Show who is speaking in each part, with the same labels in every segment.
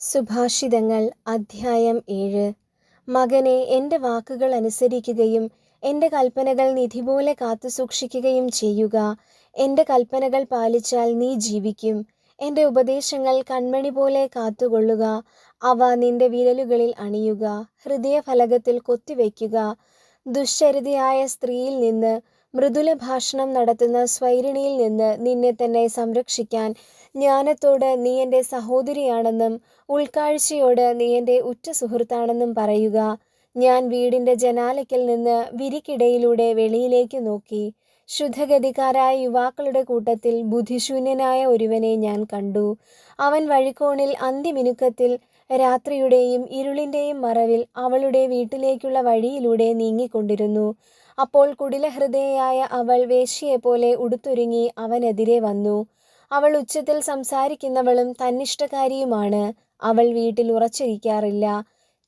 Speaker 1: സുഭാഷിതങ്ങൾ അധ്യായം 7. മകനെ, എൻ്റെ വാക്കുകൾ അനുസരിക്കുകയും എൻ്റെ കൽപ്പനകൾ നിധിപോലെ കാത്തുസൂക്ഷിക്കുകയും ചെയ്യുക. എൻ്റെ കൽപ്പനകൾ പാലിച്ചാൽ നീ ജീവിക്കും. എൻ്റെ ഉപദേശങ്ങൾ കൺമണി പോലെ കാത്തുകൊള്ളുക. അവ നിന്റെ വിരലുകളിൽ അണിയുക, ഹൃദയഫലകത്തിൽ കൊത്തിവയ്ക്കുക. ദുശ്ചരിതയായ സ്ത്രീയിൽ നിന്ന്, മൃദുലഭാഷണം നടത്തുന്ന സ്വൈരിണിയിൽ നിന്ന് നിന്നെ തന്നെ സംരക്ഷിക്കാൻ ജ്ഞാനത്തോട് നീ എൻ്റെ സഹോദരിയാണെന്നും ഉൾക്കാഴ്ചയോട് നീ എൻ്റെ ഉറ്റ സുഹൃത്താണെന്നും പറയുക. ഞാൻ വീടിൻ്റെ ജനാലയ്ക്കൽ നിന്ന് വിരിക്കിടയിലൂടെ വെളിയിലേക്ക് നോക്കി. ശുദ്ധഗതിക്കാരായ യുവാക്കളുടെ കൂട്ടത്തിൽ ബുദ്ധിശൂന്യനായ ഒരുവനെ ഞാൻ കണ്ടു. അവൻ വഴിക്കോണിൽ അന്ത്യമിനുക്കത്തിൽ രാത്രിയുടെയും ഇരുളിൻ്റെയും മറവിൽ അവളുടെ വീട്ടിലേക്കുള്ള വഴിയിലൂടെ നീങ്ങിക്കൊണ്ടിരുന്നു. അപ്പോൾ കുടിലഹൃദയയായ അവൾ വേശ്യയെപ്പോലെ ഉടുത്തൊരുങ്ങി അവനെതിരെ വന്നു. അവൾ ഉച്ചത്തിൽ സംസാരിക്കുന്നവളും തന്നിഷ്ടക്കാരിയുമാണ്. അവൾ വീട്ടിൽ ഉറച്ചിരിക്കാറില്ല.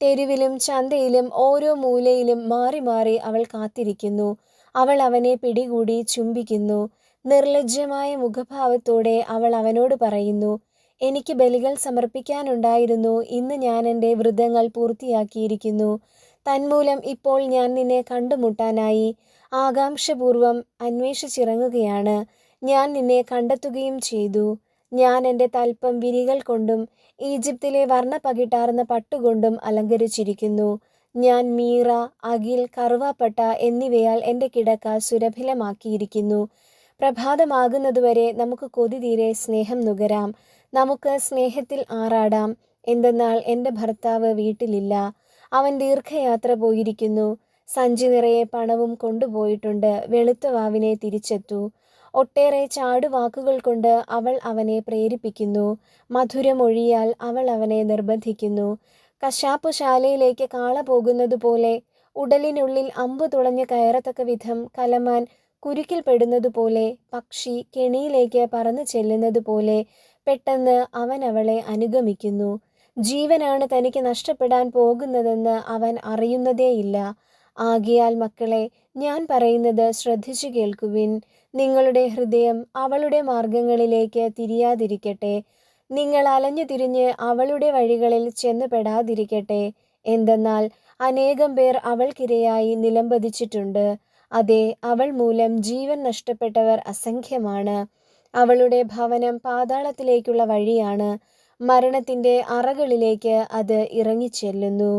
Speaker 1: തെരുവിലും ചന്തയിലും ഓരോ മൂലയിലും മാറി മാറി അവൾ കാത്തിരിക്കുന്നു. അവൾ അവനെ പിടികൂടി ചുംബിക്കുന്നു. നിർലജ്ജമായ മുഖഭാവത്തോടെ അവൾ അവനോട് പറയുന്നു, എനിക്ക് ബലികൾ സമർപ്പിക്കാനുണ്ടായിരുന്നു. ഇന്ന് ഞാൻ എൻ്റെ വ്രതങ്ങൾ പൂർത്തിയാക്കിയിരിക്കുന്നു. തന്മൂലം ഇപ്പോൾ ഞാൻ നിന്നെ കണ്ടുമുട്ടാനായി ആകാംക്ഷപൂർവം അന്വേഷിച്ചിറങ്ങുകയാണ്. ഞാൻ നിന്നെ കണ്ടെത്തുകയും ചെയ്തു. ഞാൻ എൻ്റെ തൽപ്പം വിരികൾ കൊണ്ടും ഈജിപ്തിലെ വർണ്ണപ്പകിട്ടാർന്ന പട്ടുകൊണ്ടും അലങ്കരിച്ചിരിക്കുന്നു. ഞാൻ മീറ, അകിൽ, കറുവാപ്പട്ട എന്നിവയാൽ എൻ്റെ കിടക്ക സുരഭിലമാക്കിയിരിക്കുന്നു. പ്രഭാതമാകുന്നതുവരെ നമുക്ക് കൊതി തീരെ സ്നേഹം നുകരാം. നമുക്ക് സ്നേഹത്തിൽ ആറാടാം. എന്തെന്നാൽ എൻ്റെ ഭർത്താവ് വീട്ടിലില്ല. അവൻ ദീർഘയാത്ര പോയിരിക്കുന്നു. സഞ്ചി നിറയെ പണവും കൊണ്ടുപോയിട്ടുണ്ട്. വെളുത്ത വാവിനെ തിരിച്ചെത്തു. ഒട്ടേറെ ചാടുവാക്കുകൾ കൊണ്ട് അവൾ അവനെ പ്രേരിപ്പിക്കുന്നു. മധുരമൊഴിയാൽ അവൾ അവനെ നിർബന്ധിക്കുന്നു. കശാപ്പുശാലയിലേക്ക് കാള പോകുന്നത് പോലെ, ഉടലിനുള്ളിൽ അമ്പു തുളഞ്ഞ് കയറത്തക്ക വിധം കലമാൻ കുരുക്കിൽ പോലെ, പക്ഷി കെണിയിലേക്ക് പറന്നു ചെല്ലുന്നത് പോലെ പെട്ടെന്ന് അവൻ അവളെ അനുഗമിക്കുന്നു. ജീവനാണ് തനിക്ക് നഷ്ടപ്പെടാൻ പോകുന്നതെന്ന് അവൻ അറിയുന്നതേയില്ല. ആകയാൽ മക്കളെ, ഞാൻ പറയുന്നത് ശ്രദ്ധിച്ചു കേൾക്കുവിൻ. നിങ്ങളുടെ ഹൃദയം അവളുടെ മാർഗങ്ങളിലേക്ക് തിരിയാതിരിക്കട്ടെ. നിങ്ങൾ അലഞ്ഞു തിരിഞ്ഞ് അവളുടെ വഴികളിൽ ചെന്നുപെടാതിരിക്കട്ടെ. എന്തെന്നാൽ അനേകം പേർ അവൾക്കിരയായി നിലംപതിച്ചിട്ടുണ്ട്. അതെ, അവൾ മൂലം ജീവൻ നഷ്ടപ്പെട്ടവർ അസംഖ്യമാണ്. അവളുടെ ഭവനം പാതാളത്തിലേക്കുള്ള വഴിയാണ്. മരണത്തിൻ്റെ അറകളിലേക്ക് അത് ഇറങ്ങിച്ചെല്ലുന്നു.